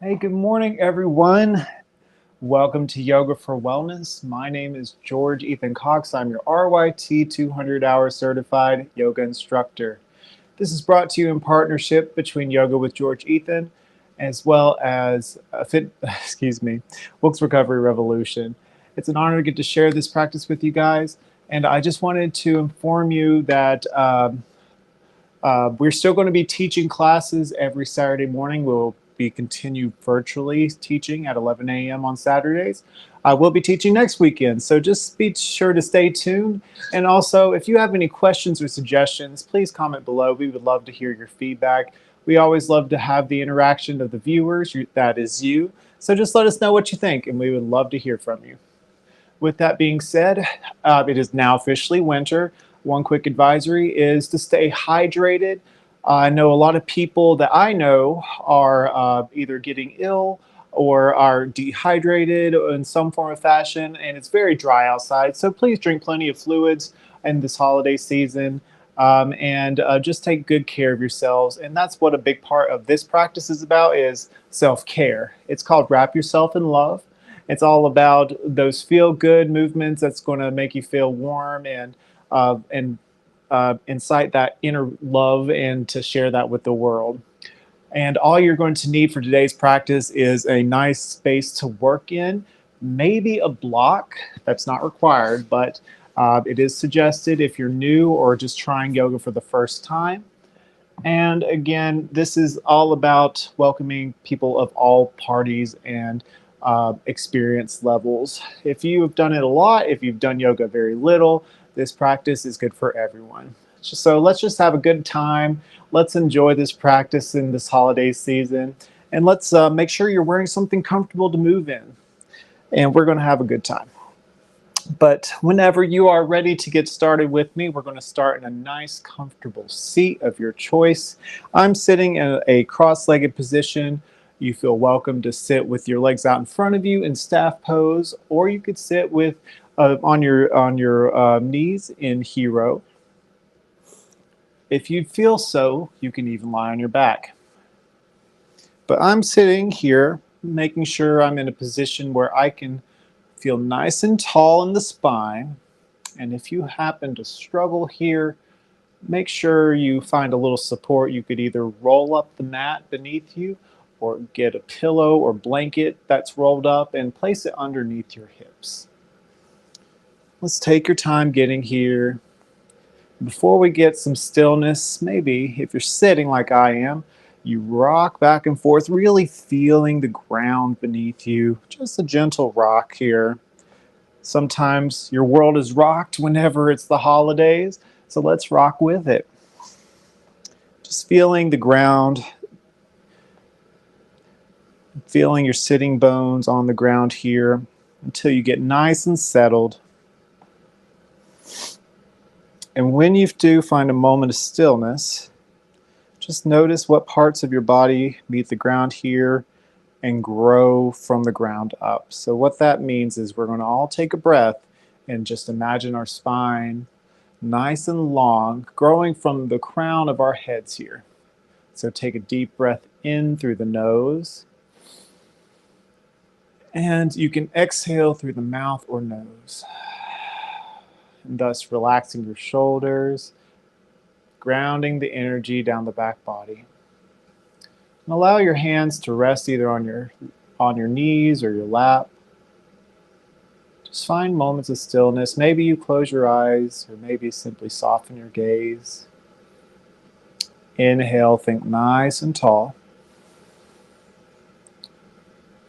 Hey, good morning, everyone. Welcome to Yoga for Wellness. My name is George Ethan Cox. I'm your RYT 200-hour certified yoga instructor. This is brought to you in partnership between Yoga with George Ethan, as well as Wilkes Recovery Revolution. It's an honor to get to share this practice with you guys, and I just wanted to inform you that we're still going to be teaching classes every Saturday morning. We'll be continue virtually teaching at 11 a.m. on Saturdays. I will be teaching next weekend, so just be sure to stay tuned. And also, if you have any questions or suggestions, please comment below. We would love to hear your feedback. We always love to have the interaction of the viewers. That is you. So just let us know what you think, and we would love to hear from you. With that being said, it is now officially winter. One quick advisory is to stay hydrated. I know a lot of people that I know are either getting ill or are dehydrated in some form of fashion, and it's very dry outside. So please drink plenty of fluids in this holiday season. And just take good care of yourselves. And that's what a big part of this practice is about, is self-care. It's called Wrap Yourself in Love. It's all about those feel-good movements that's going to make you feel warm and incite that inner love and to share that with the world. And all you're going to need for today's practice is a nice space to work in, maybe a block. That's not required, but it is suggested if you're new or just trying yoga for the first time. And again, this is all about welcoming people of all parties and experience levels. If you've done it a lot, if you've done yoga very little, this practice is good for everyone. So let's just have a good time. Let's enjoy this practice in this holiday season. And let's make sure you're wearing something comfortable to move in. And we're going to have a good time. But whenever you are ready to get started with me, we're going to start in a nice, comfortable seat of your choice. I'm sitting in a cross-legged position. You feel welcome to sit with your legs out in front of you in staff pose, or you could sit with on your knees in hero. If you feel so, you can even lie on your back. But I'm sitting here, making sure I'm in a position where I can feel nice and tall in the spine. And if you happen to struggle here, make sure you find a little support. You could either roll up the mat beneath you or get a pillow or blanket that's rolled up and place it underneath your hips. Let's take your time getting here. Before we get some stillness, maybe if you're sitting like I am, you rock back and forth, really feeling the ground beneath you. Just a gentle rock here. Sometimes your world is rocked whenever it's the holidays, so let's rock with it. Just feeling the ground, feeling your sitting bones on the ground here until you get nice and settled. And when you do find a moment of stillness, just notice what parts of your body meet the ground here and grow from the ground up. So what that means is we're going to all take a breath and just imagine our spine nice and long, growing from the crown of our heads here. So take a deep breath in through the nose. And you can exhale through the mouth or nose. And thus relaxing your shoulders, grounding the energy down the back body. And allow your hands to rest either on your knees or your lap. Just find moments of stillness. Maybe you close your eyes, or maybe simply soften your gaze. Inhale, think nice and tall.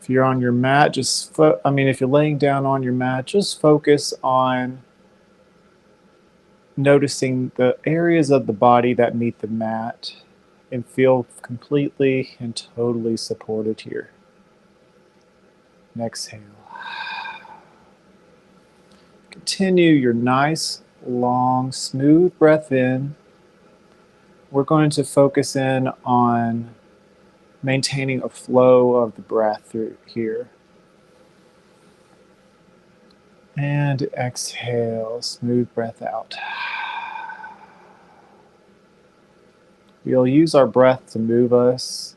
If you're on your mat, if you're laying down on your mat, just focus on noticing the areas of the body that meet the mat and feel completely and totally supported here. And exhale. Continue your nice, long, smooth breath in. We're going to focus in on maintaining a flow of the breath through here. And exhale, smooth breath out. We'll use our breath to move us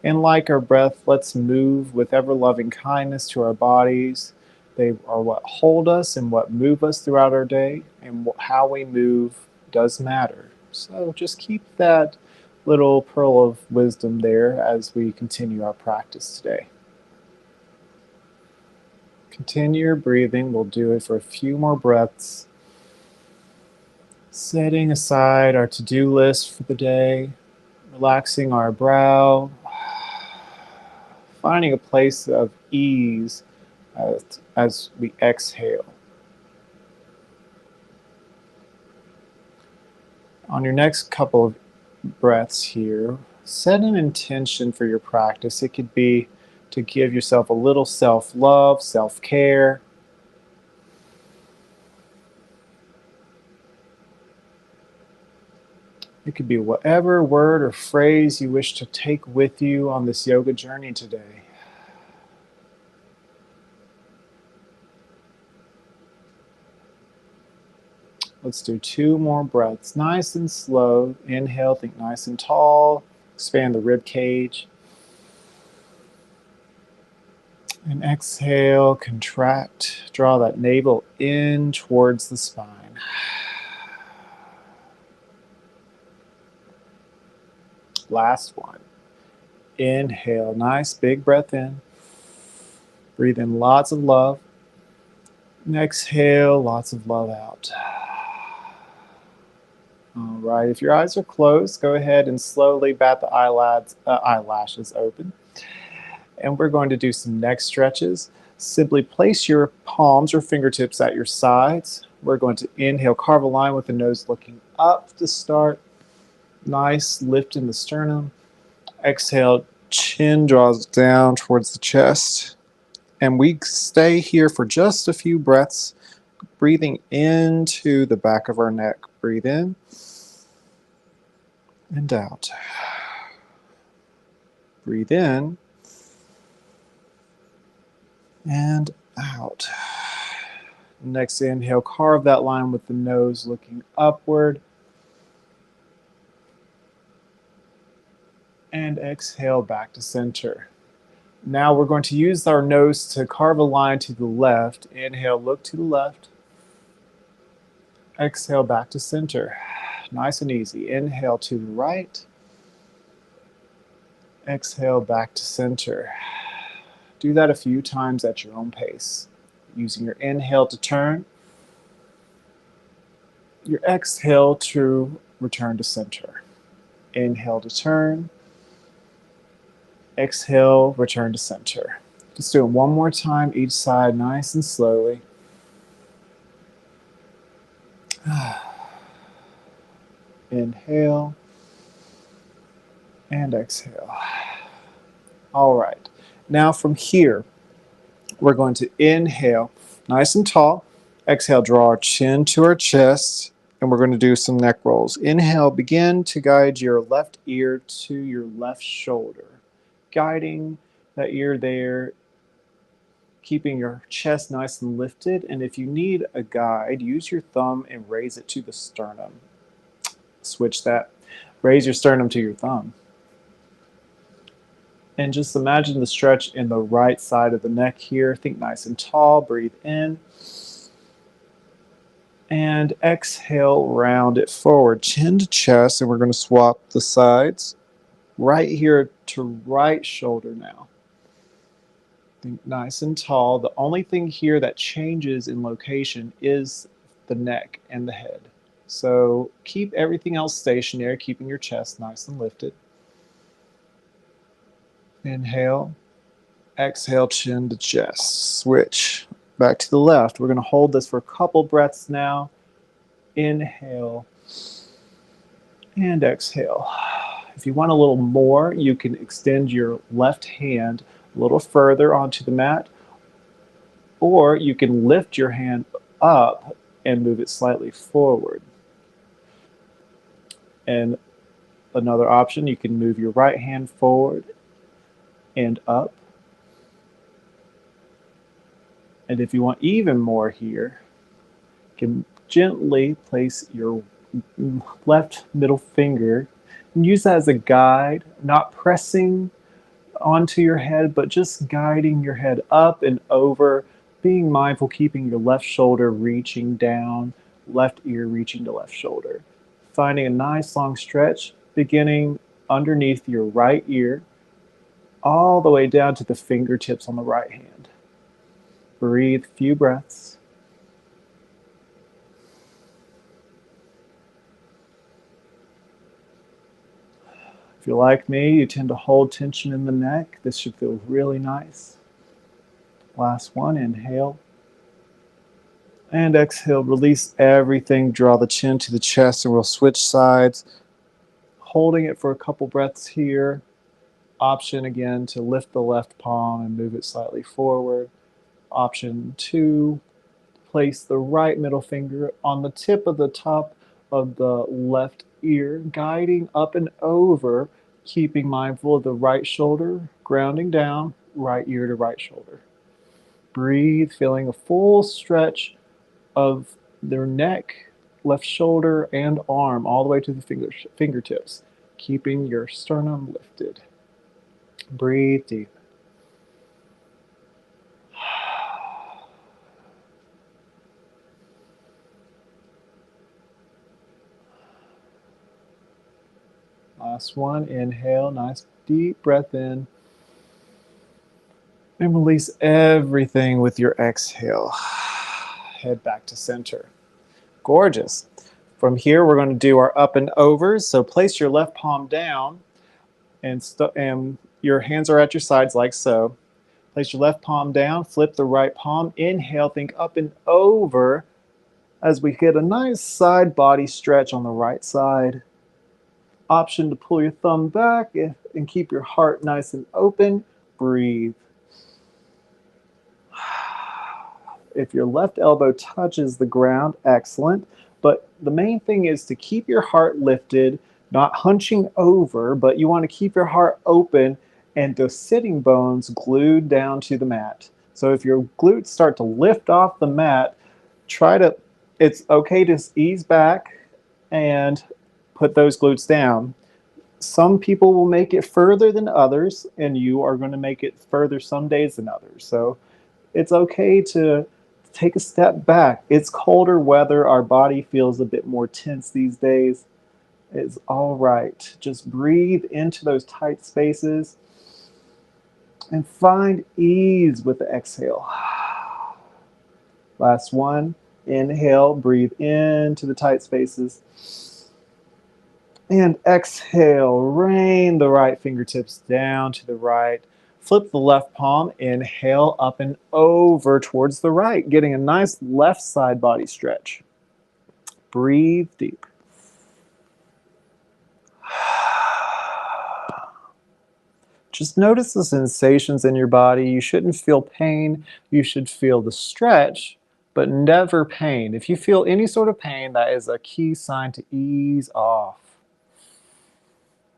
And like our breath, let's move with ever loving kindness to our bodies. They are what hold us and what move us throughout our day, and how we move does matter. So just keep that little pearl of wisdom there as we continue our practice today. Continue your breathing. We'll do it for a few more breaths. Setting aside our to-do list for the day, relaxing our brow, finding a place of ease as we exhale. On your next couple of breaths here, set an intention for your practice. It could be to give yourself a little self-love, self-care. It could be whatever word or phrase you wish to take with you on this yoga journey today. Let's do 2 more breaths. Nice and slow. Inhale, think nice and tall. Expand the rib cage. And exhale, contract. Draw that navel in towards the spine. Last one. Inhale, nice big breath in. Breathe in lots of love. And exhale, lots of love out. All right, if your eyes are closed, go ahead and slowly bat the eyelashes open. And we're going to do some neck stretches. Simply place your palms or fingertips at your sides. We're going to inhale, carve a line with the nose looking up to start. Nice lift in the sternum. Exhale, chin draws down towards the chest. And we stay here for just a few breaths, breathing into the back of our neck. Breathe in and out. Breathe in and out. Next inhale, carve that line with the nose looking upward. And exhale back to center. Now we're going to use our nose to carve a line to the left. Inhale, look to the left. Exhale back to center. Nice and easy. Inhale to the right. Exhale back to center. Do that a few times at your own pace. Using your inhale to turn. Your exhale to return to center. Inhale to turn. Exhale, return to center. Just do it one more time, each side, nice and slowly. Inhale and exhale. All right. Now from here, we're going to inhale nice and tall. Exhale, draw our chin to our chest, and we're going to do some neck rolls. Inhale, begin to guide your left ear to your left shoulder, guiding that ear there, keeping your chest nice and lifted. And if you need a guide, use your thumb and raise it to the sternum. Switch that. Raise your sternum to your thumb. And just imagine the stretch in the right side of the neck here. Think nice and tall. Breathe in. And exhale, round it forward, chin to chest, and we're going to swap the sides. Right here to right shoulder now. Think nice and tall. The only thing here that changes in location is the neck and the head. So keep everything else stationary, keeping your chest nice and lifted. Inhale, exhale, chin to chest. Switch back to the left. We're going to hold this for a couple breaths now. Inhale and exhale. If you want a little more, you can extend your left hand a little further onto the mat, or you can lift your hand up and move it slightly forward. And another option, you can move your right hand forward and up. And if you want even more here, you can gently place your left middle finger and use that as a guide, not pressing onto your head, but just guiding your head up and over, being mindful, keeping your left shoulder reaching down, left ear reaching to left shoulder. Finding a nice long stretch, beginning underneath your right ear, all the way down to the fingertips on the right hand. Breathe a few breaths. If you're like me, you tend to hold tension in the neck. This should feel really nice. Last one, inhale. And exhale, release everything. Draw the chin to the chest, and we'll switch sides. Holding it for a couple breaths here. Option again to lift the left palm and move it slightly forward. Option 2, place the right middle finger on the tip of the top of the left ear, guiding up and over, keeping mindful of the right shoulder, grounding down, right ear to right shoulder. Breathe, feeling a full stretch of their neck, left shoulder, and arm, all the way to the fingertips, keeping your sternum lifted. Breathe deep. Last one, inhale, nice deep breath in. And release everything with your exhale. Head back to center. Gorgeous. From here, we're going to do our up and overs. So place your left palm down, and your hands are at your sides like so. Place your left palm down, flip the right palm. Inhale, think up and over as we get a nice side body stretch on the right side. Option to pull your thumb back and keep your heart nice and open. Breathe. If your left elbow touches the ground, excellent. But the main thing is to keep your heart lifted, not hunching over, but you want to keep your heart open and the sitting bones glued down to the mat. So if your glutes start to lift off the mat, it's okay to ease back and put those glutes down. Some people will make it further than others, and you are going to make it further some days than others. So it's okay to take a step back. It's colder weather. Our body feels a bit more tense these days. It's all right. Just breathe into those tight spaces and find ease with the exhale. Last one. Inhale, breathe into the tight spaces. And exhale, rain the right fingertips down to the right. Flip the left palm, inhale up and over towards the right, getting a nice left side body stretch. Breathe deep. Just notice the sensations in your body. You shouldn't feel pain. You should feel the stretch, but never pain. If you feel any sort of pain, that is a key sign to ease off.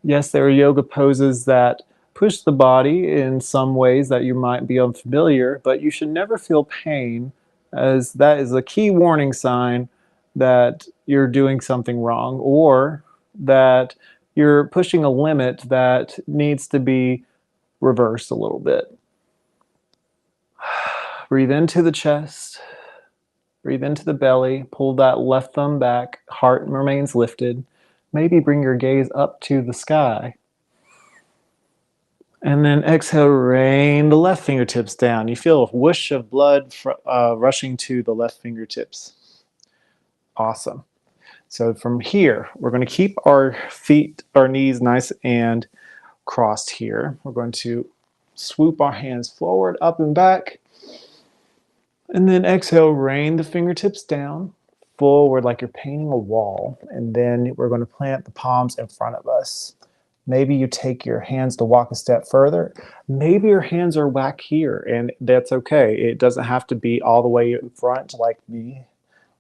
Yes, there are yoga poses that push the body in some ways that you might be unfamiliar, but you should never feel pain, as that is a key warning sign that you're doing something wrong or that you're pushing a limit that needs to be reversed a little bit. Breathe into the chest. Breathe into the belly. Pull that left thumb back. Heart remains lifted. Maybe bring your gaze up to the sky. And then exhale, rain the left fingertips down. You feel a whoosh of blood rushing to the left fingertips. Awesome. So from here, we're going to keep our knees nice and crossed here. We're going to swoop our hands forward, up and back. And then exhale, rain the fingertips down, forward like you're painting a wall. And then we're going to plant the palms in front of us. Maybe you take your hands to walk a step further. Maybe your hands are back here, and that's okay. It doesn't have to be all the way in front like me.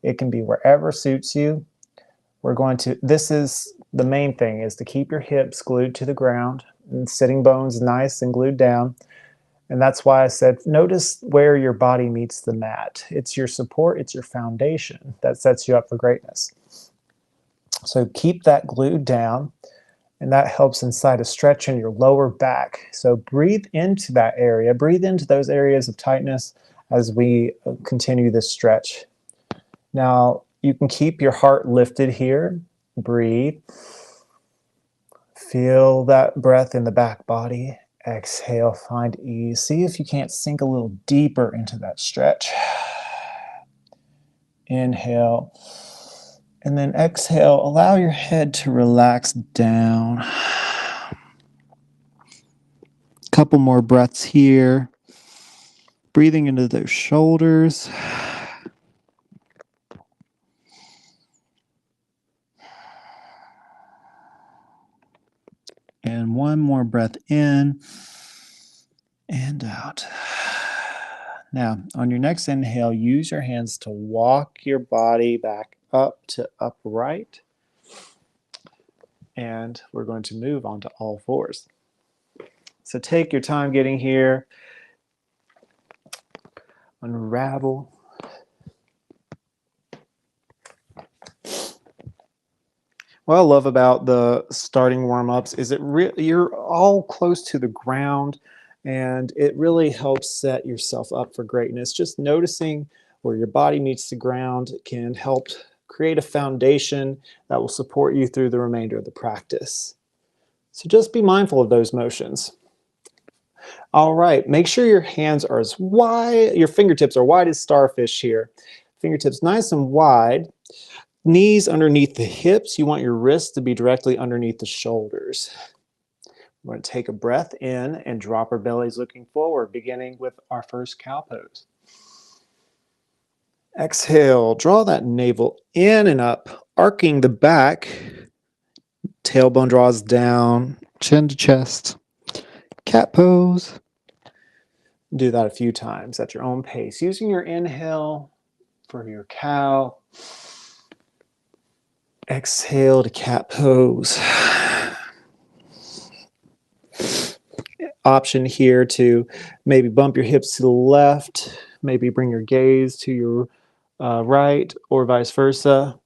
It can be wherever suits you. This is the main thing, is to keep your hips glued to the ground and sitting bones nice and glued down. And that's why I said, notice where your body meets the mat. It's your support, it's your foundation that sets you up for greatness. So keep that glued down. And that helps incite a stretch in your lower back. So breathe into that area, breathe into those areas of tightness as we continue this stretch. Now, you can keep your heart lifted here. Breathe. Feel that breath in the back body. Exhale, find ease. See if you can't sink a little deeper into that stretch. Inhale. And then exhale, allow your head to relax down. Couple more breaths here. Breathing into those shoulders. And one more breath in and out. Now, on your next inhale, use your hands to walk your body back up to upright. And we're going to move on to all fours. So take your time getting here. Unravel. What I love about the starting warm-ups is you're all close to the ground, and it really helps set yourself up for greatness. Just noticing where your body meets the ground can help create a foundation that will support you through the remainder of the practice. So just be mindful of those motions. All right, make sure your hands are as wide, your fingertips are wide as starfish here. Fingertips nice and wide. Knees underneath the hips. You want your wrists to be directly underneath the shoulders. We're going to take a breath in and drop our bellies looking forward, beginning with our first cow pose. Exhale, draw that navel in and up, arcing the back. Tailbone draws down, chin to chest. Cat pose. Do that a few times at your own pace, using your inhale for your cow. Exhale to cat pose. Option here to maybe bump your hips to the left, maybe bring your gaze to your right, or vice versa.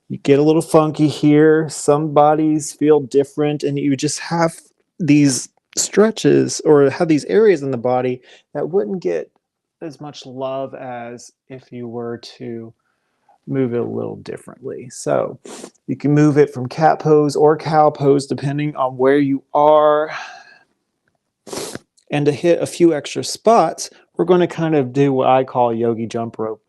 You get a little funky here. Some bodies feel different, and you just have these stretches or have these areas in the body that wouldn't get as much love as if you were to move it a little differently. So you can move it from cat pose or cow pose depending on where you are. And to hit a few extra spots, we're going to kind of do what I call yogi jump rope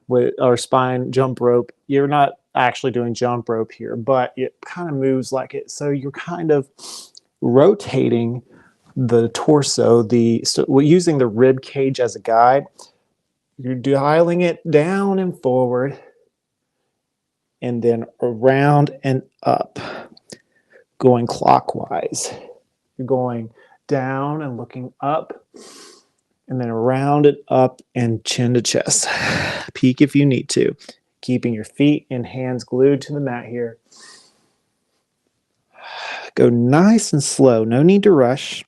with our spine jump rope. You're not actually doing jump rope here, but it kind of moves like it. So you're kind of rotating the torso, using the rib cage as a guide. You're dialing it down and forward, and then around and up, going clockwise. You're going down and looking up, and then around and up and chin to chest. Peek if you need to. Keeping your feet and hands glued to the mat here. Go nice and slow. No need to rush.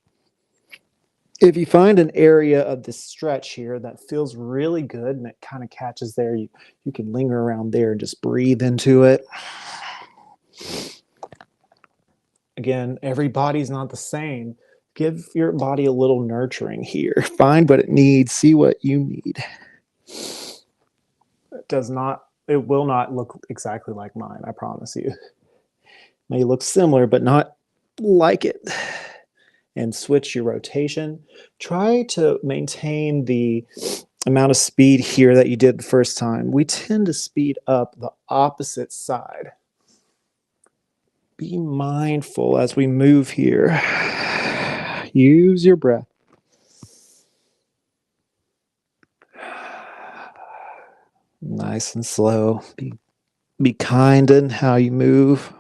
If you find an area of this stretch here that feels really good and it kind of catches there, you can linger around there and just breathe into it. Again, every body's not the same. Give your body a little nurturing here. Find what it needs. See what you need. It will not look exactly like mine, I promise you. It may look similar, but not like it. And switch your rotation. Try to maintain the amount of speed here that you did the first time. We tend to speed up the opposite side. Be mindful as we move here. Use your breath. Nice and slow. Be kind in how you move.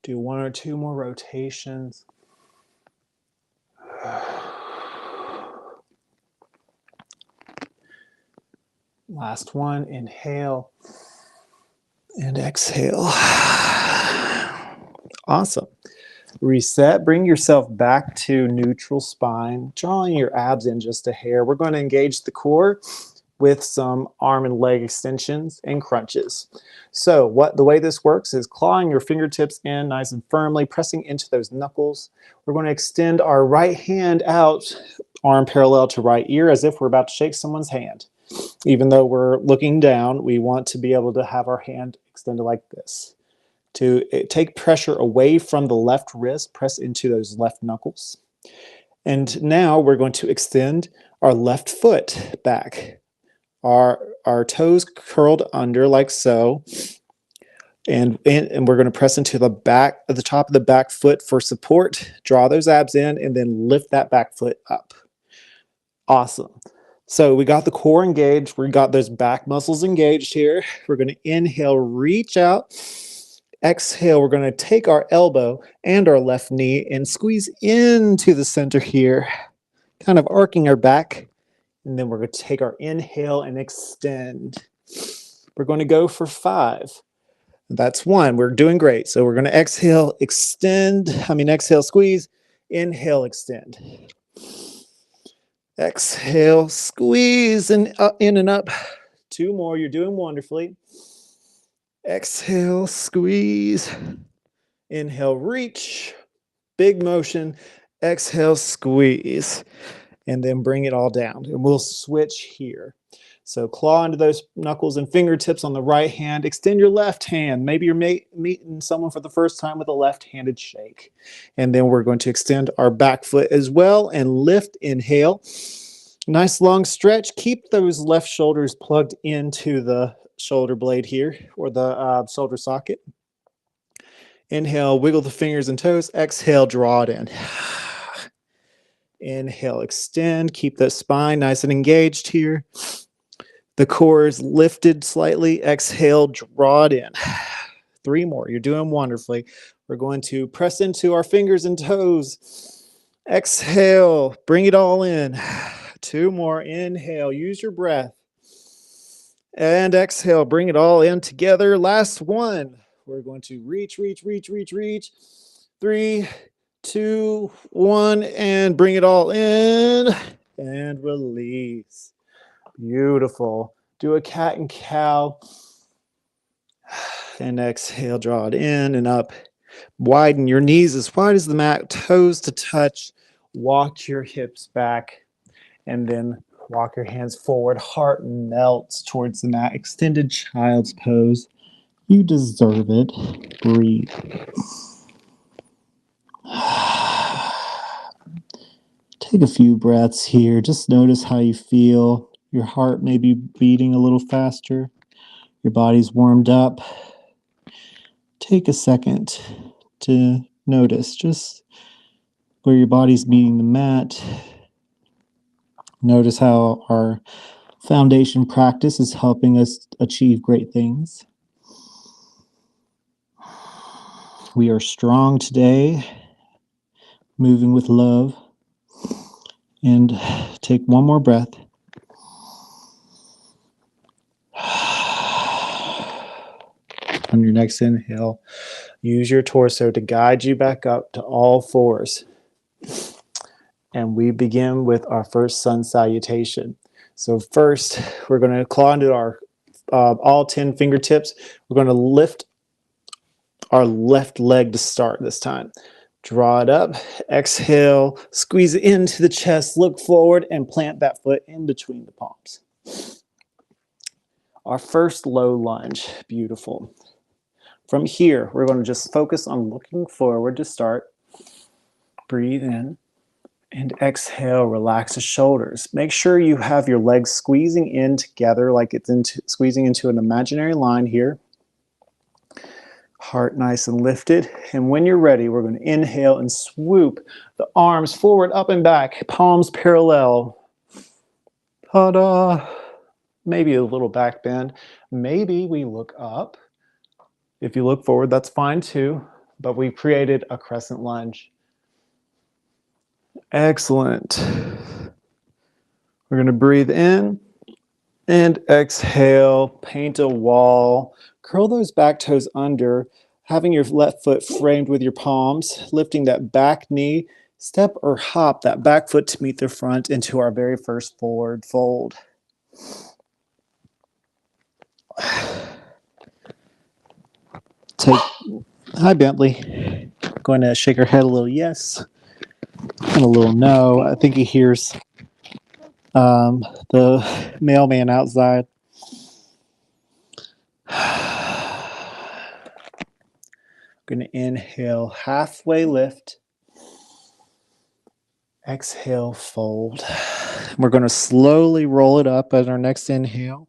Do one or two more rotations. Last one, inhale and exhale. Awesome. Reset, bring yourself back to neutral spine, drawing your abs in just a hair. We're going to engage the core with some arm and leg extensions and crunches. So the way this works is clawing your fingertips in nice and firmly, pressing into those knuckles. We're going to extend our right hand out, arm parallel to right ear, as if we're about to shake someone's hand. Even though we're looking down, we want to be able to have our hand extended like this. To take pressure away from the left wrist, press into those left knuckles. And now we're going to extend our left foot back. Our toes curled under like so. And we're going to press into the back at the top of the back foot for support. Draw those abs in and then lift that back foot up. Awesome. So we got the core engaged. We got those back muscles engaged here. We're going to inhale, reach out. Exhale, we're going to take our elbow and our left knee and squeeze into the center here, kind of arcing our back. And then we're going to take our inhale and extend. We're going to go for 5. That's 1. We're doing great. So we're going to exhale, exhale, squeeze, inhale, extend. Exhale, squeeze, and in and up. 2 more. You're doing wonderfully. Exhale, squeeze. Inhale, reach. Big motion. Exhale, squeeze. And then bring it all down. And we'll switch here. So claw into those knuckles and fingertips on the right hand. Extend your left hand. Maybe you're meeting someone for the first time with a left-handed shake. And then we're going to extend our back foot as well and lift. Inhale. Nice long stretch. Keep those left shoulders plugged into the shoulder blade here, or the shoulder socket. Inhale, wiggle the fingers and toes. Exhale, draw it in. Inhale, extend. Keep the spine nice and engaged here. The core is lifted slightly. Exhale, draw it in. 3 more. You're doing wonderfully. We're going to press into our fingers and toes. Exhale, bring it all in. 2 more. Inhale, use your breath. And exhale, bring it all in together. Last 1. We're going to reach. 3, 2, 1, and bring it all in and release. Beautiful. Do a cat and cow. And exhale, draw it in and up. Widen your knees as wide as the mat, toes to touch. Walk your hips back and then walk your hands forward. Heart melts towards the mat. Extended child's pose. You deserve it. Breathe. Take a few breaths here. Just notice how you feel. Your heart may be beating a little faster. Your body's warmed up. Take a second to notice just where your body's meeting the mat. Notice how our foundation practice is helping us achieve great things. We are strong today, moving with love. And take 1 more breath. On your next inhale, use your torso to guide you back up to all 4s. And we begin with our first sun salutation. So first, we're going to claw into our all 10 fingertips. We're going to lift our left leg to start this time. Draw it up. Exhale. Squeeze it into the chest. Look forward and plant that foot in between the palms. Our first low lunge. Beautiful. From here, we're going to just focus on looking forward to start. Breathe in. And exhale, relax the shoulders. Make sure you have your legs squeezing in together like it's squeezing into an imaginary line here. Heart nice and lifted. And when you're ready, we're going to inhale and swoop the arms forward, up and back, palms parallel. Ta-da! Maybe a little back bend. Maybe we look up. If you look forward, that's fine too. But we created a crescent lunge. Excellent. We're going to breathe in and exhale. Paint a wall. Curl those back toes under, having your left foot framed with your palms, lifting that back knee. Step or hop that back foot to meet the front into our very first forward fold. Take, hi Bentley. Going to shake her head a little yes and a little no. I think he hears the mailman outside. Going to inhale, halfway lift. Exhale, fold. We're going to slowly roll it up at our next inhale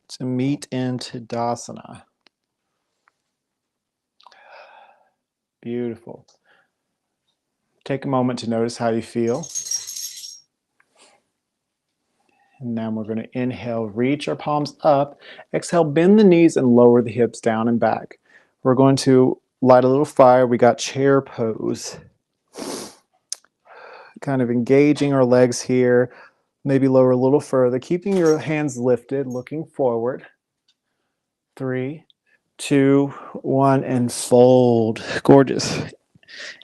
to meet into Tadasana. Beautiful. Take a moment to notice how you feel. And now we're going to inhale, reach our palms up. Exhale, bend the knees and lower the hips down and back. We're going to light a little fire. We got chair pose. Kind of engaging our legs here. Maybe lower a little further, keeping your hands lifted, looking forward. 3, 2, 1, and fold. Gorgeous.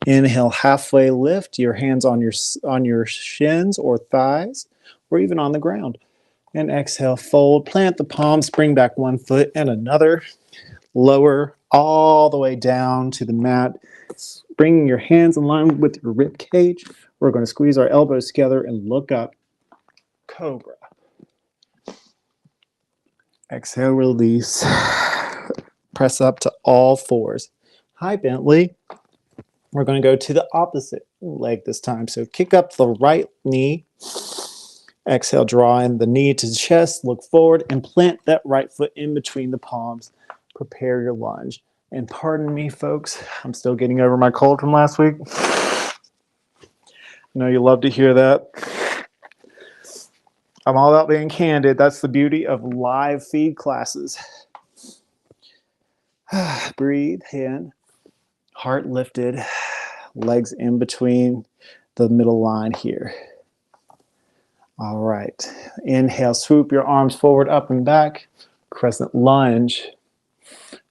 Inhale, halfway lift. Your hands on your shins or thighs, or even on the ground. And exhale, fold. Plant the palms. Bring back one foot and another. Lower all the way down to the mat. Bringing your hands in line with your rib cage. We're going to squeeze our elbows together and look up. Cobra. Exhale, release. Press up to all fours. Hi, Bentley. We're going to go to the opposite leg this time. So kick up the right knee. Exhale, draw in the knee to the chest. Look forward and plant that right foot in between the palms. Prepare your lunge. And pardon me, folks. I'm still getting over my cold from last week. I know you love to hear that. I'm all about being candid. That's the beauty of live feed classes. Breathe in. Heart lifted. Legs in between the middle line here. All right. Inhale, swoop your arms forward, up and back. Crescent lunge.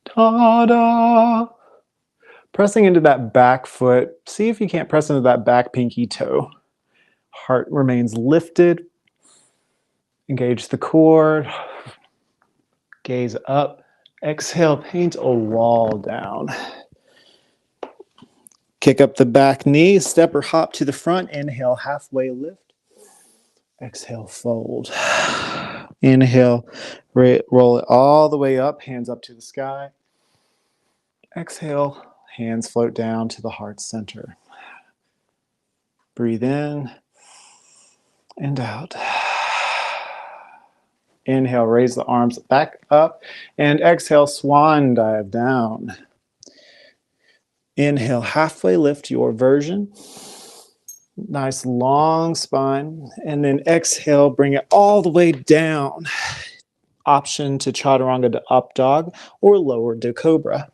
Ta-da! Pressing into that back foot. See if you can't press into that back pinky toe. Heart remains lifted. Engage the core. Gaze up. Exhale, paint a wall down. Kick up the back knee. Step or hop to the front. Inhale, halfway lift. Exhale, fold. Inhale, roll it all the way up. Hands up to the sky. Exhale, hands float down to the heart center. Breathe in and out. Inhale, raise the arms back up. And exhale, swan dive down. Inhale, halfway lift, your version. Nice long spine. And then exhale, bring it all the way down. Option to chaturanga to up dog or lower to cobra.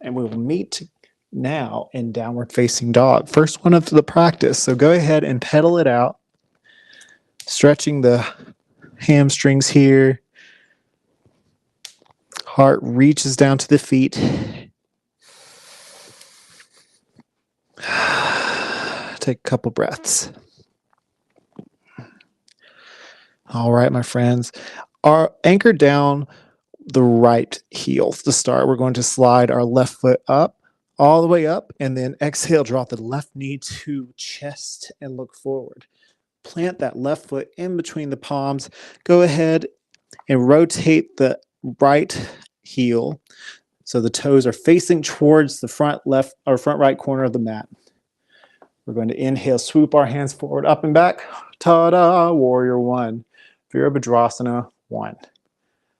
And we will meet now in downward facing dog. First one of the practice. So go ahead and pedal it out. Stretching the hamstrings here. Heart reaches down to the feet. Take a couple breaths. All right, my friends. Anchor down the right heel to start. We're going to slide our left foot up, all the way up, and then exhale, drop the left knee to chest and look forward. Plant that left foot in between the palms. Go ahead and rotate the right heel so the toes are facing towards the front left or front right corner of the mat. We're going to inhale, swoop our hands forward, up and back. Ta-da, warrior one. Virabhadrasana 1.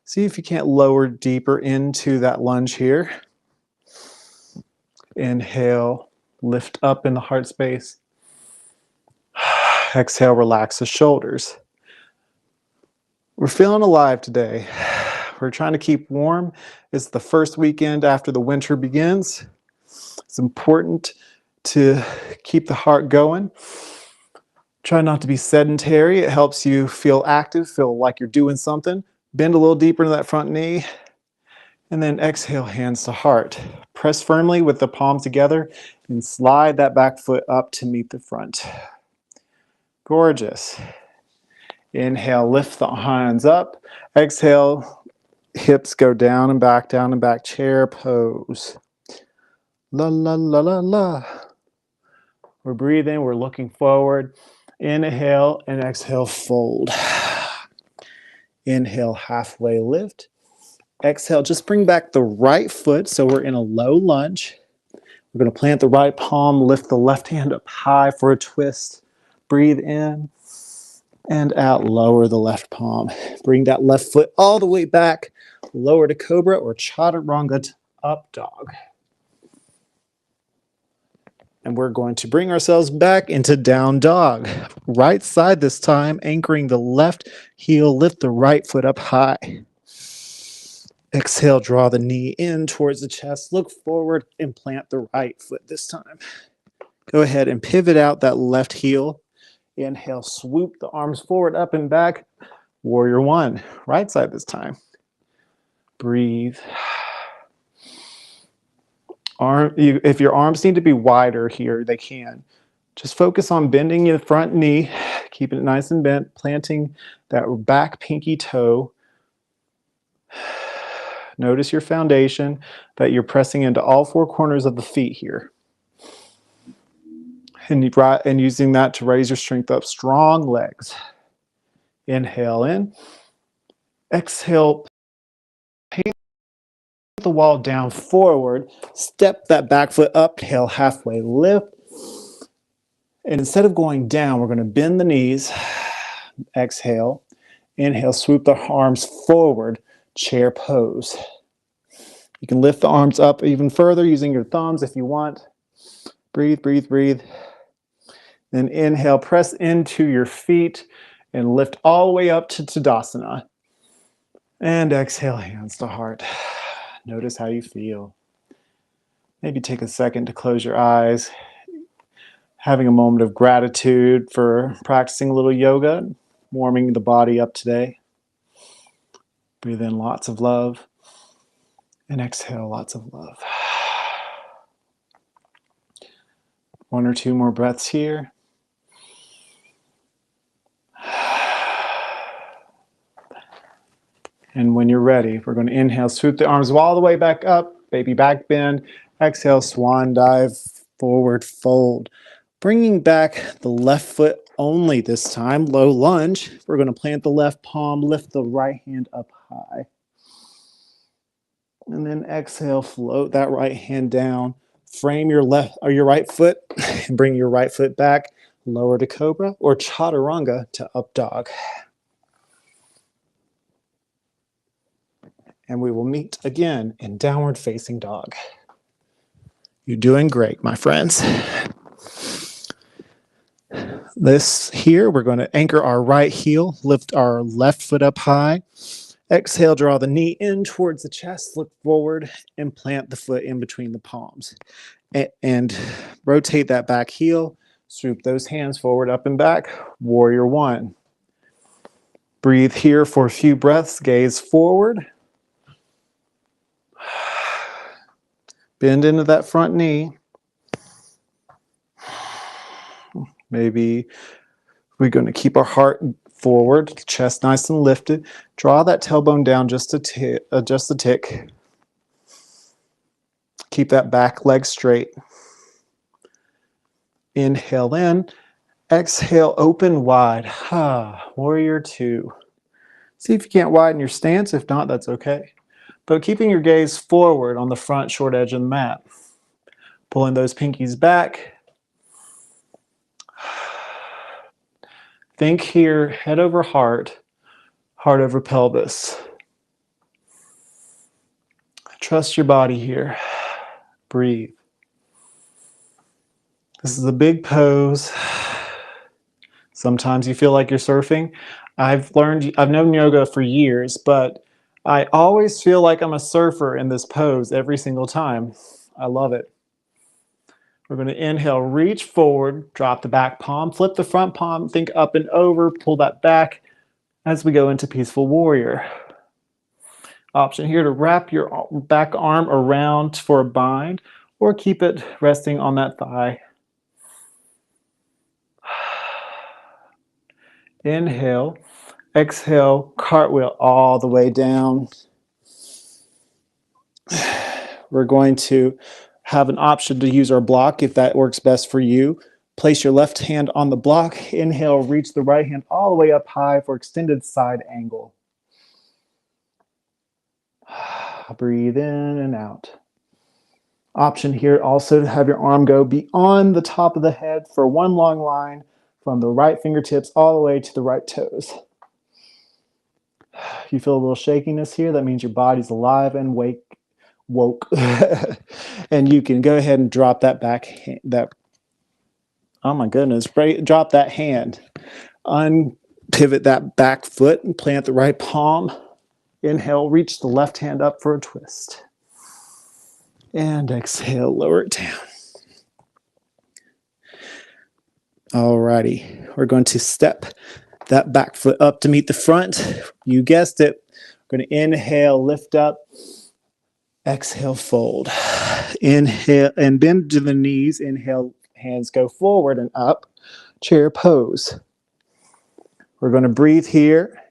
See if you can't lower deeper into that lunge here. Inhale, lift up in the heart space. Exhale, relax the shoulders. We're feeling alive today. We're trying to keep warm. It's the first weekend after the winter begins. It's important to keep the heart going. Try not to be sedentary. It helps you feel active, feel like you're doing something. Bend a little deeper into that front knee. And then exhale, hands to heart. Press firmly with the palms together and slide that back foot up to meet the front. Gorgeous. Inhale, lift the hands up. Exhale, hips go down and back, chair pose. La, la, la, la, la. We're breathing, we're looking forward. Inhale and exhale, fold. Inhale, halfway lift. Exhale, just bring back the right foot so we're in a low lunge. We're going to plant the right palm, lift the left hand up high for a twist. Breathe in and out, lower the left palm. Bring that left foot all the way back, lower to cobra or chaturanga to up dog. And we're going to bring ourselves back into down dog. Right side this time, anchoring the left heel, lift the right foot up high. Exhale, draw the knee in towards the chest, look forward and plant the right foot this time. Go ahead and pivot out that left heel. Inhale, swoop the arms forward, up and back. Warrior one, right side this time. Breathe. If your arms need to be wider here, they can. Just focus on bending the front knee, keeping it nice and bent, planting that back pinky toe. Notice your foundation, that you're pressing into all four corners of the feet here. And using that to raise your strength up. Strong legs. Inhale in. Exhale. Paint the wall down forward. Step that back foot up. Inhale, halfway lift. And instead of going down, we're going to bend the knees. Exhale. Inhale, swoop the arms forward. Chair pose. You can lift the arms up even further using your thumbs if you want. Breathe, breathe, breathe. Then inhale, press into your feet and lift all the way up to Tadasana. And exhale, hands to heart. Notice how you feel. Maybe take a second to close your eyes. Having a moment of gratitude for practicing a little yoga, warming the body up today. Breathe in lots of love. And exhale, lots of love. One or two more breaths here. And when you're ready, we're going to inhale, swoop the arms all the way back up, baby back bend. Exhale, swan dive, forward fold. Bringing back the left foot only this time, low lunge. We're going to plant the left palm, lift the right hand up high. And then exhale, float that right hand down. Frame your left or your right foot and bring your right foot back, lower to cobra or chaturanga to up dog. And we will meet again in downward facing dog. You're doing great, my friends. This here, we're going to anchor our right heel, lift our left foot up high. Exhale, draw the knee in towards the chest, look forward, and plant the foot in between the palms. And rotate that back heel, swoop those hands forward, up and back, warrior one. Breathe here for a few breaths, gaze forward. Bend into that front knee. Maybe we're going to keep our heart forward, chest nice and lifted. Draw that tailbone down just a tick. Keep that back leg straight. Inhale in. Exhale, open wide. Warrior two. See if you can't widen your stance. If not, that's okay. But keeping your gaze forward on the front short edge of the mat. Pulling those pinkies back. Think here, head over heart, heart over pelvis. Trust your body here. Breathe. This is a big pose. Sometimes you feel like you're surfing. I've known yoga for years, but I always feel like I'm a surfer in this pose every single time. I love it. We're going to inhale, reach forward, drop the back palm, flip the front palm, think up and over, pull that back as we go into peaceful warrior. Option here to wrap your back arm around for a bind or keep it resting on that thigh. Inhale. Exhale, cartwheel all the way down. We're going to have an option to use our block if that works best for you. Place your left hand on the block. Inhale, reach the right hand all the way up high for extended side angle. Breathe in and out. Option here also to have your arm go beyond the top of the head for one long line from the right fingertips all the way to the right toes. If you feel a little shakiness here, that means your body's alive and woke. And you can go ahead and drop that oh my goodness, drop that hand. Unpivot that back foot and plant the right palm. Inhale, reach the left hand up for a twist. And exhale, lower it down. Alrighty, we're going to step that back foot up to meet the front. You guessed it. We're going to inhale, lift up. Exhale, fold. Inhale and bend to the knees. Inhale, hands go forward and up. Chair pose. We're going to breathe here.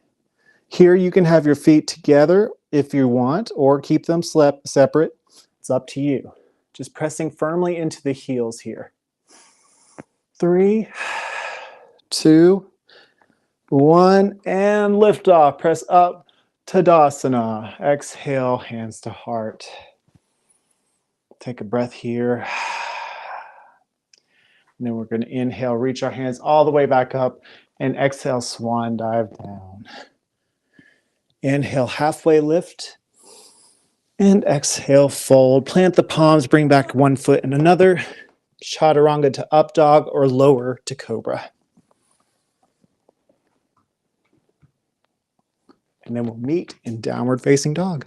Here you can have your feet together if you want, or keep them separate. It's up to you. Just pressing firmly into the heels here. 3, 2, 1, and lift off. Press up, Tadasana. Exhale, hands to heart. Take a breath here. And then we're going to inhale, reach our hands all the way back up, and exhale, swan dive down. Inhale, halfway lift. And exhale, fold. Plant the palms, bring back one foot and another. Chaturanga to up dog or lower to cobra. And then we'll meet in downward facing dog.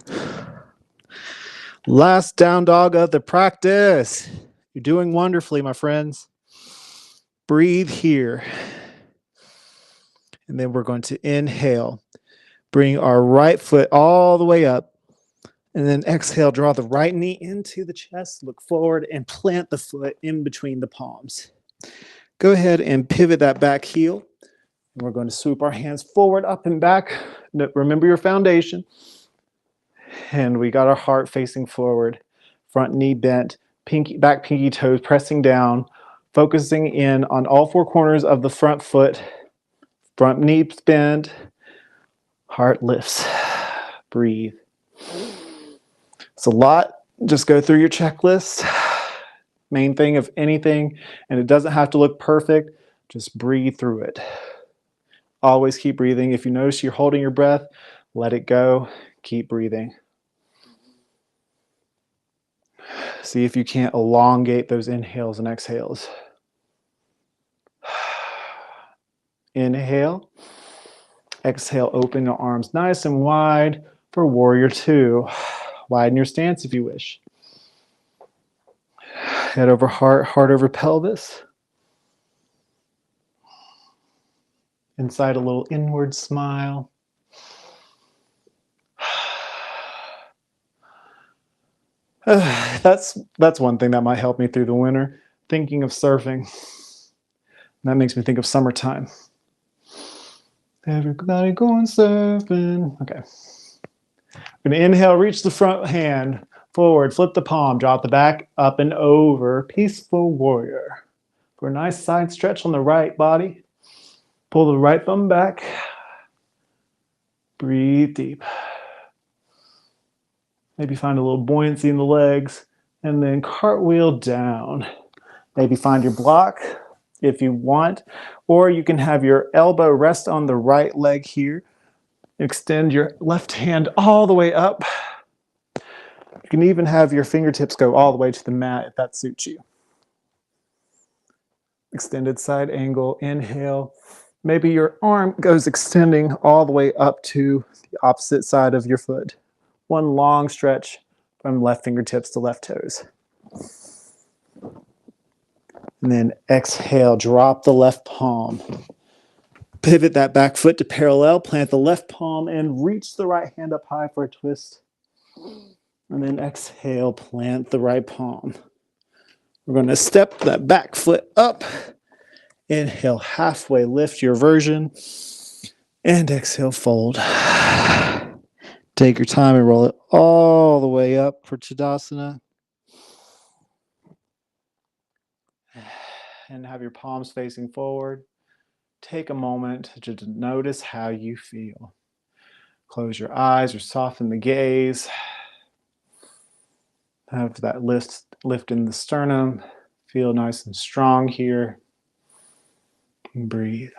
Last down dog of the practice. You're doing wonderfully, my friends. Breathe here. And then we're going to inhale. Bring our right foot all the way up. And then exhale, draw the right knee into the chest, look forward, and plant the foot in between the palms. Go ahead and pivot that back heel. And we're going to swoop our hands forward, up and back. Remember your foundation. And we got our heart facing forward, front knee bent, back pinky toes pressing down, focusing in on all four corners of the front foot, front knee bend, heart lifts. Breathe. It's a lot. Just go through your checklist. Main thing of anything, and it doesn't have to look perfect. Just breathe through it. Always keep breathing. If you notice you're holding your breath, let it go. Keep breathing. See if you can't elongate those inhales and exhales. Inhale. Exhale, open your arms nice and wide for warrior two. Widen your stance if you wish. Head over heart, heart over pelvis. Inside a little inward smile. That's one thing that might help me through the winter. Thinking of surfing. That makes me think of summertime. Everybody going surfing. Okay. We're going to inhale, reach the front hand forward, flip the palm, drop the back up and over. Peaceful warrior. For a nice side stretch on the right body. Pull the right thumb back. Breathe deep. Maybe find a little buoyancy in the legs. And then cartwheel down. Maybe find your block if you want. Or you can have your elbow rest on the right leg here. Extend your left hand all the way up. You can even have your fingertips go all the way to the mat if that suits you. Extended side angle, inhale. Maybe your arm goes extending all the way up to the opposite side of your foot. One long stretch from left fingertips to left toes. And then exhale, drop the left palm. Pivot that back foot to parallel, plant the left palm and reach the right hand up high for a twist. And then exhale, plant the right palm. We're going to step that back foot up. Inhale, halfway lift your version. And exhale, fold. Take your time and roll it all the way up for Tadasana. And have your palms facing forward. Take a moment to just notice how you feel. Close your eyes or soften the gaze. Have that lift in the sternum. Feel nice and strong here. And breathe.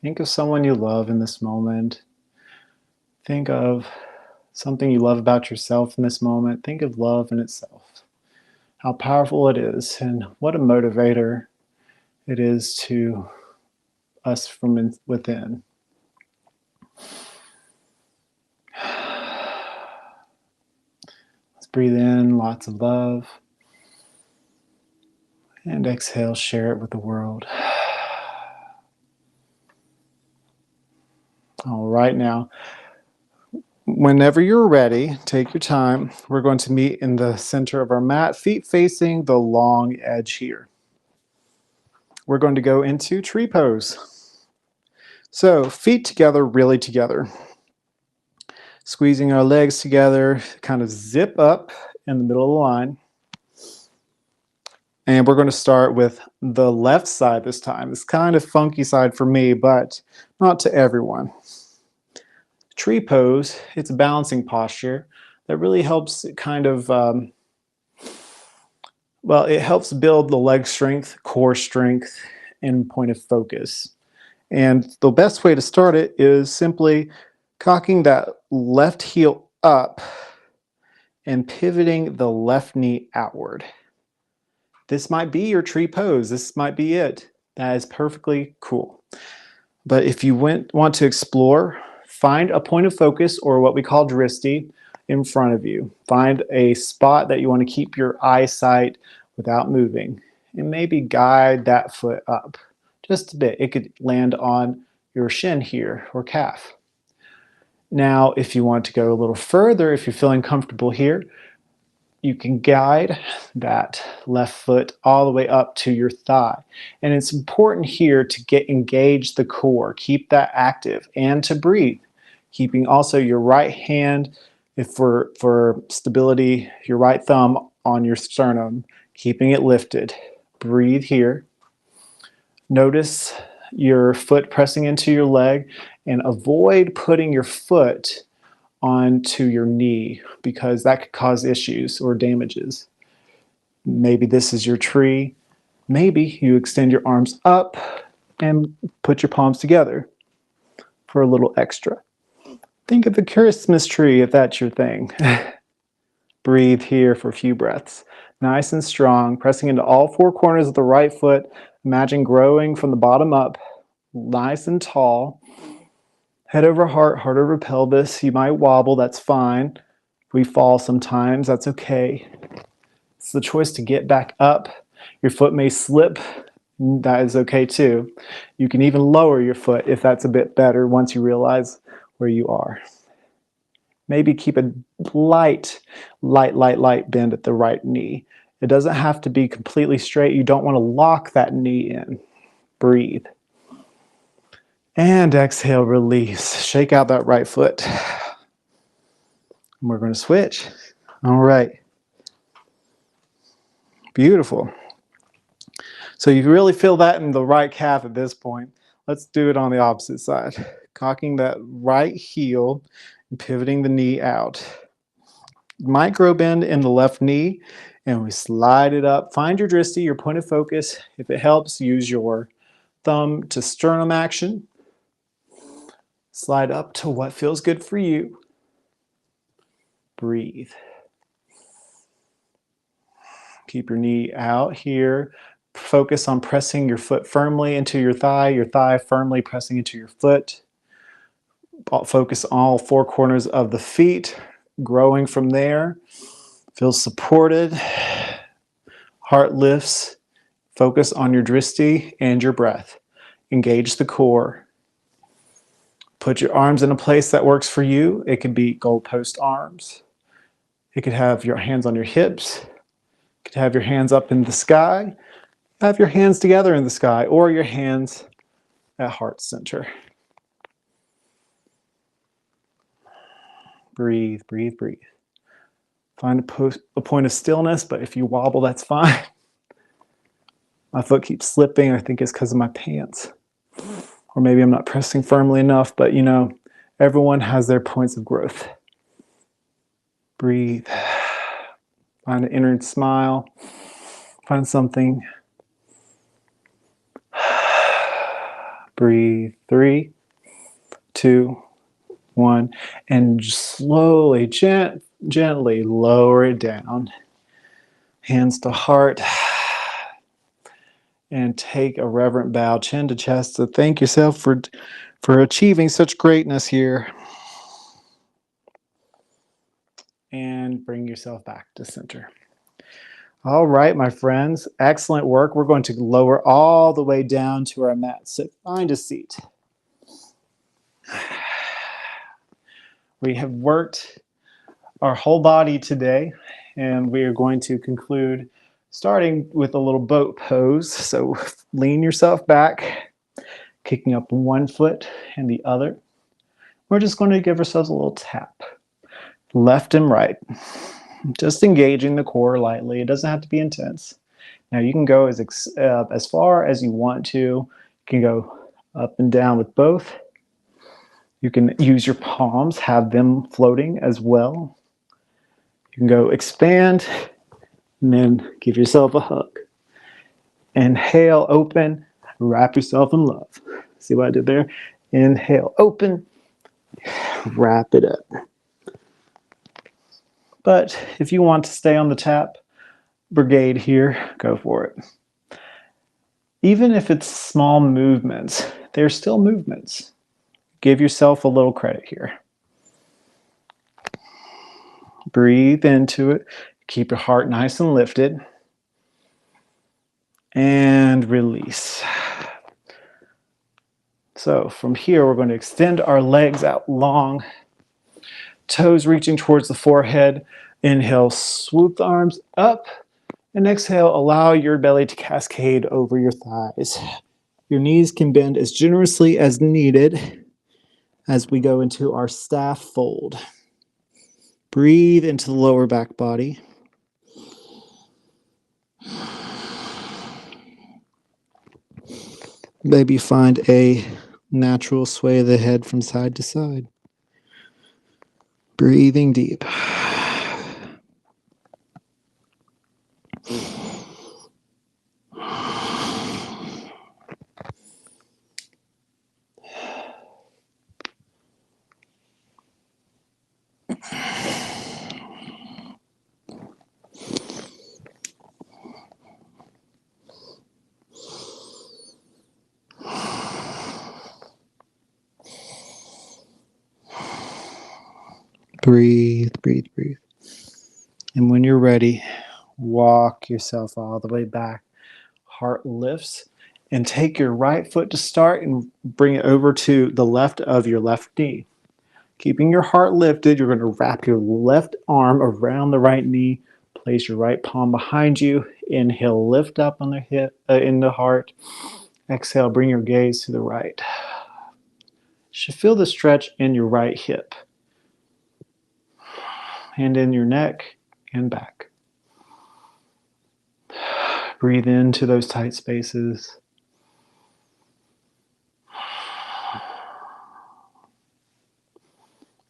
Think of someone you love in this moment. Think of something you love about yourself in this moment. Think of love in itself. How powerful it is and what a motivator it is to us from within. Let's breathe in lots of love. And exhale, share it with the world. All right, now, whenever you're ready, take your time. We're going to meet in the center of our mat, feet facing the long edge here. We're going to go into tree pose. So feet together, really together. Squeezing our legs together, kind of zip up in the middle of the line. And we're going to start with the left side this time. It's kind of funky side for me, but not to everyone. Tree pose, it's a balancing posture that really helps kind of, it helps build the leg strength, core strength, and point of focus. And the best way to start it is simply cocking that left heel up and pivoting the left knee outward. This might be your tree pose. This might be it. That is perfectly cool. But if you want to explore, find a point of focus, or what we call dristi, in front of you. Find a spot that you want to keep your eyesight without moving, and maybe guide that foot up just a bit. It could land on your shin here or calf. Now, if you want to go a little further, if you're feeling comfortable here, you can guide that left foot all the way up to your thigh. And it's important here to engage the core, keep that active, and to breathe. Keeping also your right hand, if for stability, your right thumb on your sternum, keeping it lifted. Breathe here. Notice your foot pressing into your leg, and avoid putting your foot onto your knee, because that could cause issues or damages. Maybe this is your tree. Maybe you extend your arms up and put your palms together for a little extra. Think of a Christmas tree if that's your thing. Breathe here for a few breaths. Nice and strong, pressing into all four corners of the right foot. Imagine growing from the bottom up, nice and tall. Head over heart, heart over pelvis. You might wobble, that's fine. We fall sometimes, that's okay. It's the choice to get back up. Your foot may slip, that is okay too. You can even lower your foot if that's a bit better once you realize where you are. Maybe keep a light bend at the right knee. It doesn't have to be completely straight. You don't want to lock that knee in. Breathe. And exhale, release. Shake out that right foot. And we're going to switch. All right. Beautiful. So you really feel that in the right calf at this point. Let's do it on the opposite side. Cocking that right heel and pivoting the knee out. Micro bend in the left knee, and we slide it up. Find your dristi, your point of focus. If it helps, use your thumb to sternum action. Slide up to what feels good for you. Breathe. Keep your knee out here. Focus on pressing your foot firmly into your thigh firmly pressing into your foot. Focus on all four corners of the feet, growing from there. Feel supported. Heart lifts. Focus on your dristi and your breath. Engage the core. Put your arms in a place that works for you. It could be goalpost arms. It could have your hands on your hips. You could have your hands up in the sky. Have your hands together in the sky or your hands at heart center. Breathe, breathe, breathe. Find a point of stillness, but if you wobble, that's fine. My foot keeps slipping. I think it's because of my pants. Or maybe I'm not pressing firmly enough, but you know, everyone has their points of growth. Breathe. Find an inner smile. Find something. Breathe. 3, 2, 1. And slowly, gently lower it down. Hands to heart. And take a reverent bow, chin to chest, to thank yourself for achieving such greatness here. And bring yourself back to center. All right, my friends, excellent work. We're going to lower all the way down to our mat. So find a seat. We have worked our whole body today, and we are going to conclude starting with a little boat pose. So lean yourself back, kicking up one foot and the other. We're just going to give ourselves a little tap, left and right. Just engaging the core lightly. It doesn't have to be intense. Now you can go as far as you want to. You can go up and down with both. You can use your palms, have them floating as well. You can go expand and then give yourself a hug. Inhale, open, wrap yourself in love. See what I did there? Inhale, open, wrap it up. But if you want to stay on the tap brigade here, go for it. Even if it's small movements, they're still movements. Give yourself a little credit here. Breathe into it. Keep your heart nice and lifted. And release. So from here, we're going to extend our legs out long. Toes reaching towards the forehead. Inhale, swoop the arms up. And exhale, allow your belly to cascade over your thighs. Your knees can bend as generously as needed as we go into our staff fold. Breathe into the lower back body. Maybe find a natural sway of the head from side to side. Breathing deep. Breathe, breathe, breathe. And when you're ready, walk yourself all the way back. Heart lifts. And take your right foot to start and bring it over to the left of your left knee. Keeping your heart lifted, you're going to wrap your left arm around the right knee. Place your right palm behind you. Inhale, lift up on the hip, in the heart. Exhale, bring your gaze to the right. You should feel the stretch in your right hip. And in your neck and back. Breathe into those tight spaces.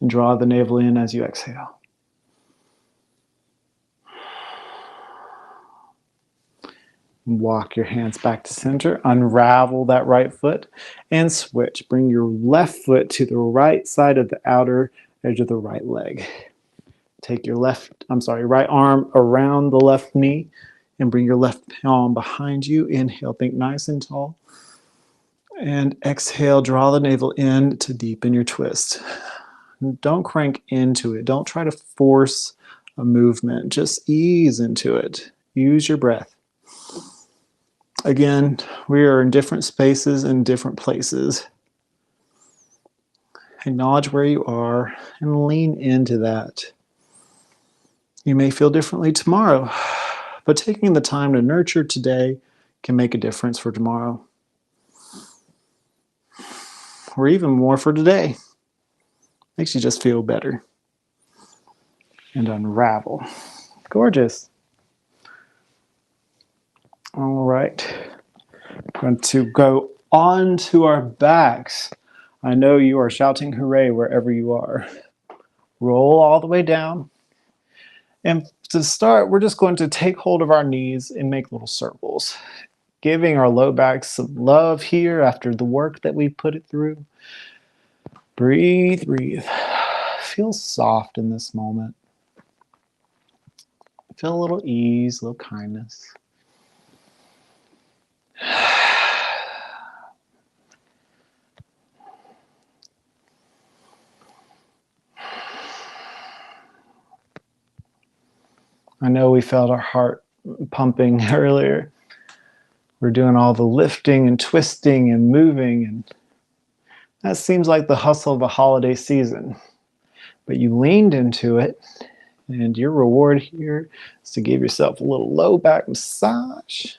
And draw the navel in as you exhale. Walk your hands back to center. Unravel that right foot and switch. Bring your left foot to the right side of the outer edge of the right leg. Take your right arm around the left knee and bring your left palm behind you. Inhale, think nice and tall. And exhale, draw the navel in to deepen your twist. Don't crank into it. Don't try to force a movement. Just ease into it. Use your breath. Again, we are in different spaces and different places. Acknowledge where you are and lean into that. You may feel differently tomorrow, but taking the time to nurture today can make a difference for tomorrow. Or even more for today. Makes you just feel better. And unravel. Gorgeous. All right. I'm going to go on to our backs. I know you are shouting hooray wherever you are. Roll all the way down. And to start, we're just going to take hold of our knees and make little circles, giving our low back some love here after the work that we put it through. Breathe, breathe. Feel soft in this moment. Feel a little ease, a little kindness. I know we felt our heart pumping earlier. We're doing all the lifting and twisting and moving, and that seems like the hustle of a holiday season. But you leaned into it, and your reward here is to give yourself a little low back massage.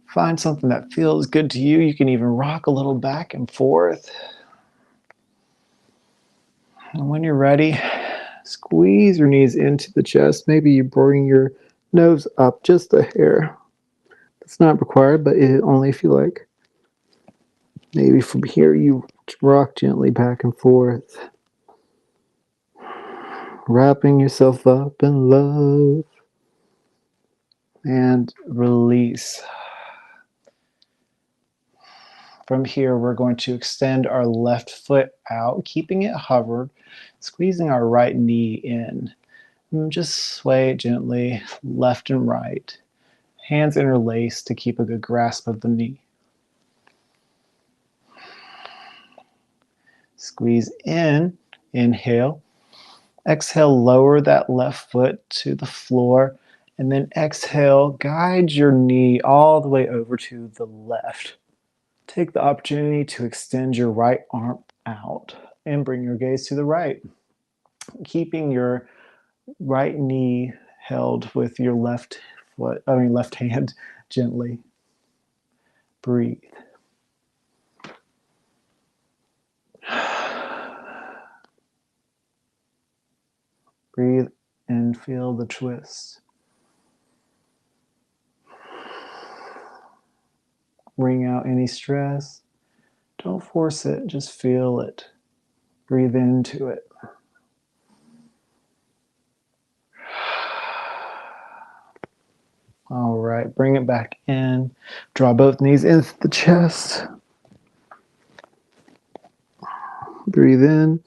Find something that feels good to you. You can even rock a little back and forth. And when you're ready, squeeze your knees into the chest. Maybe you bring your nose up just a hair. It's not required, but only if you like. Maybe from here you rock gently back and forth, wrapping yourself up in love. And release. From here, we're going to extend our left foot out, keeping it hovered, squeezing our right knee in. And just sway it gently, left and right. Hands interlaced to keep a good grasp of the knee. Squeeze in, inhale. Exhale, lower that left foot to the floor. And then exhale, guide your knee all the way over to the left. Take the opportunity to extend your right arm out and bring your gaze to the right. Keeping your right knee held with your left hand gently. Breathe. Breathe and feel the twist. Bring out any stress. Don't force it, just feel it. Breathe into it. All right, bring it back in. Draw both knees into the chest. Breathe in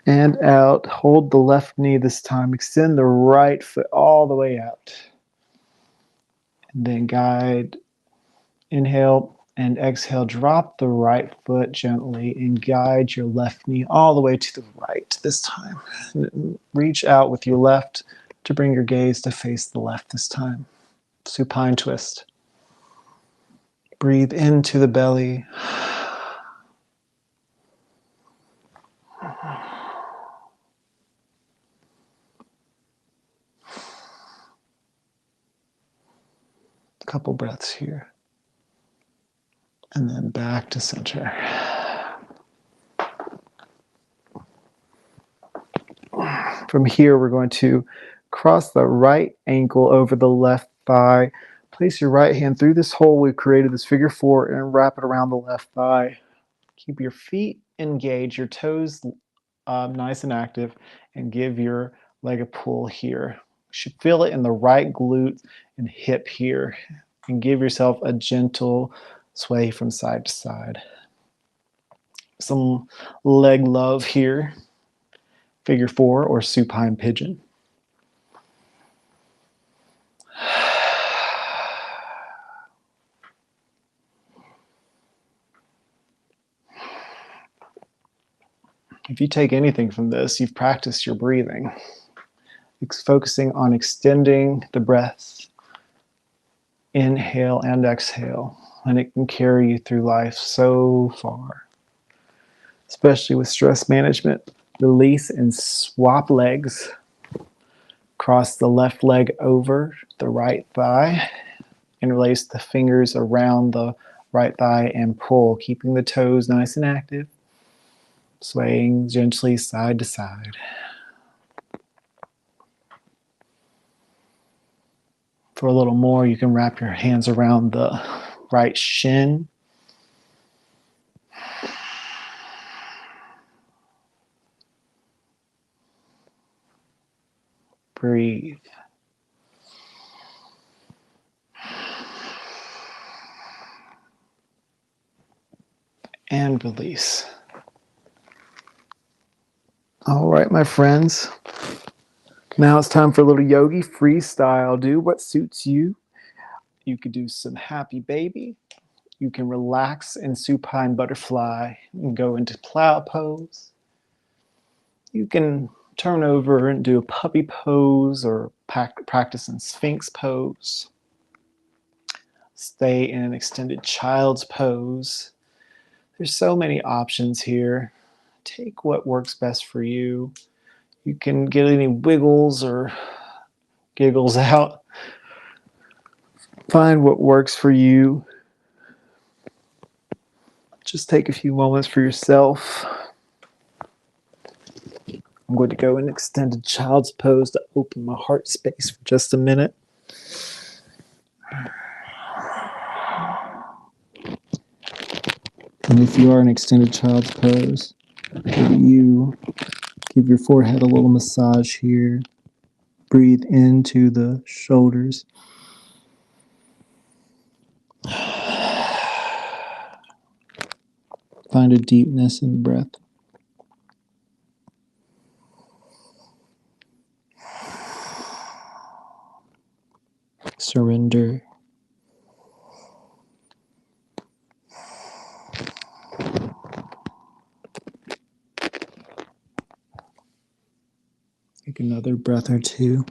and out. Hold the left knee this time. Extend the right foot all the way out. And then guide. Inhale and exhale. Drop the right foot gently and guide your left knee all the way to the right this time. And reach out with your left to bring your gaze to face the left this time. Supine twist. Breathe into the belly. A couple breaths here. And then back to center. From here, we're going to cross the right ankle over the left thigh. Place your right hand through this hole we've created, this figure four, and wrap it around the left thigh. Keep your feet engaged, your toes nice and active, and give your leg a pull here. You should feel it in the right glute and hip here. And give yourself a gentle sway from side to side. Some leg love here. Figure four or supine pigeon. If you take anything from this, you've practiced your breathing. It's focusing on extending the breath. Inhale and exhale. And it can carry you through life so far. Especially with stress management. Release and swap legs. Cross the left leg over the right thigh. Interlace the fingers around the right thigh and pull, keeping the toes nice and active, swaying gently side to side. For a little more, you can wrap your hands around the right shin. Breathe. And release. All right, my friends. Now it's time for a little yogi freestyle. Do what suits you. You could do some happy baby. You can relax in supine butterfly and go into cloud pose. You can turn over and do a puppy pose or practice in sphinx pose. Stay in an extended child's pose. There's so many options here. Take what works best for you. You can get any wiggles or giggles out. Find what works for you. Just take a few moments for yourself. I'm going to go in extended child's pose to open my heart space for just a minute. And if you are in extended child's pose, you give your forehead a little massage here. Breathe into the shoulders. Find a deepness in the breath. Surrender. Take another breath or two.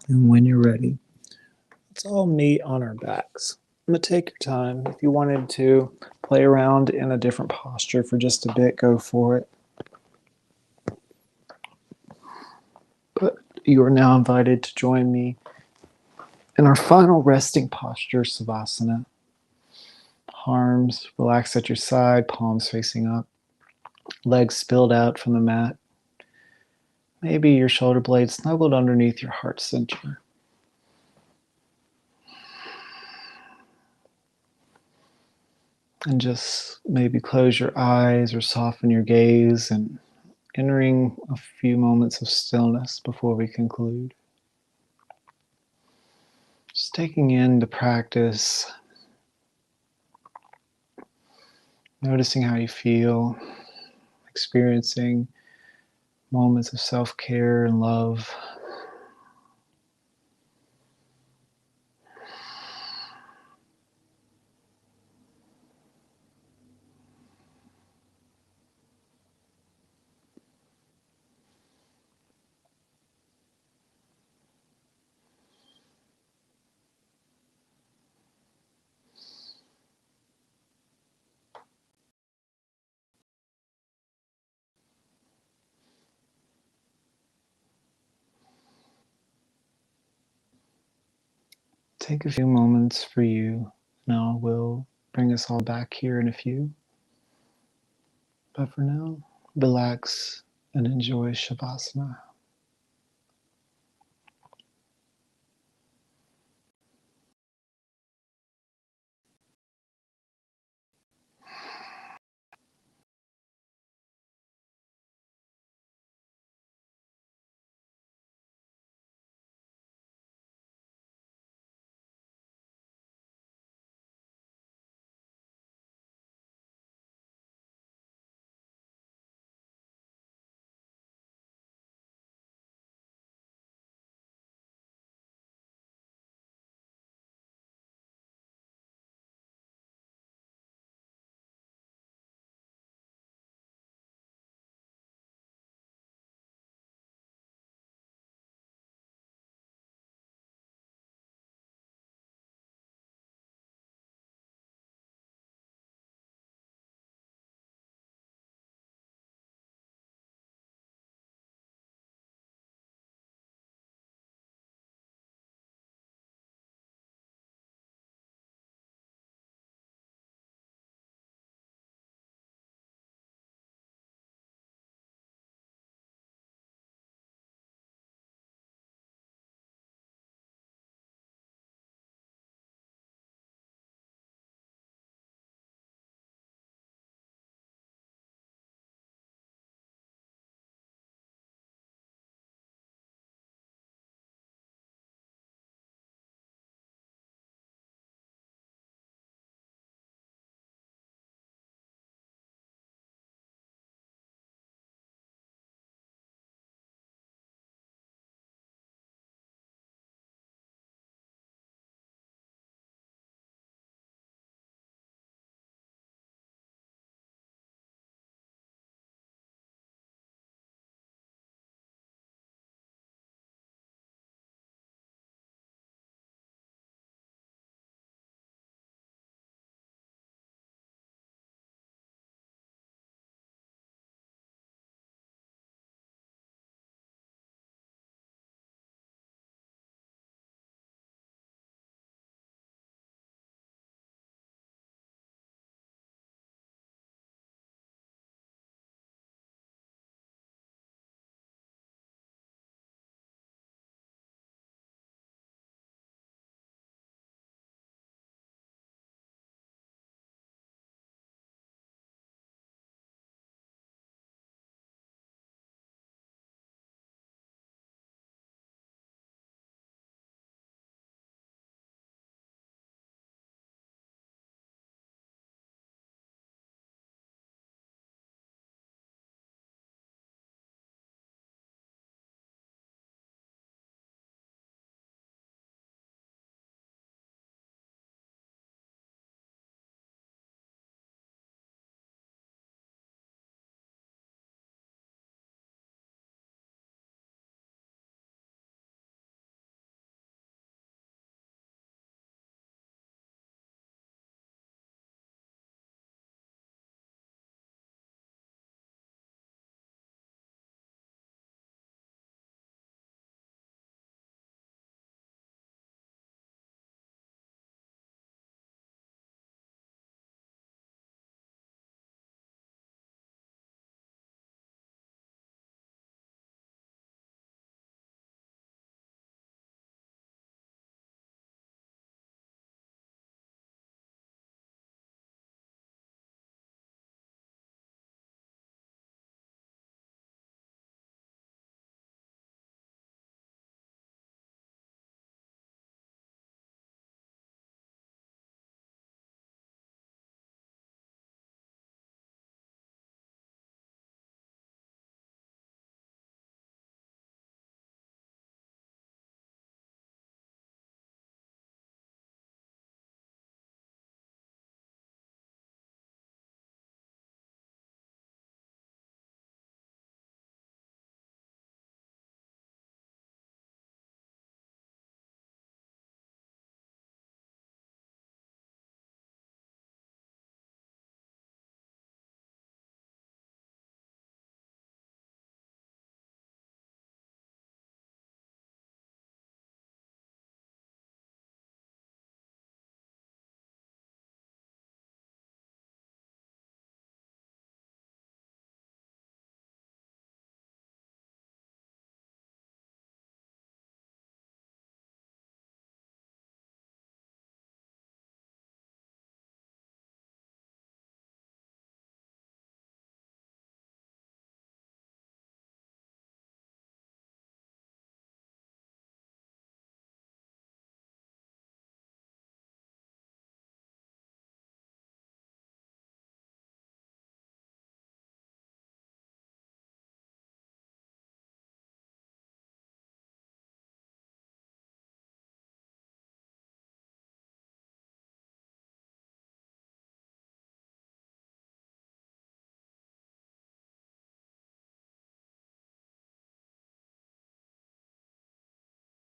And when you're ready, let's all meet on our backs. I'm going to take your time. If you wanted to play around in a different posture for just a bit, go for it. But you are now invited to join me in our final resting posture, Savasana. Arms relaxed at your side, palms facing up, legs spilled out from the mat. Maybe your shoulder blades snuggled underneath your heart center. And just maybe close your eyes or soften your gaze and entering a few moments of stillness before we conclude. Just taking in the practice, noticing how you feel, experiencing moments of self-care and love. Take a few moments for you. Now we'll bring us all back here in a few. But for now, relax and enjoy Shavasana.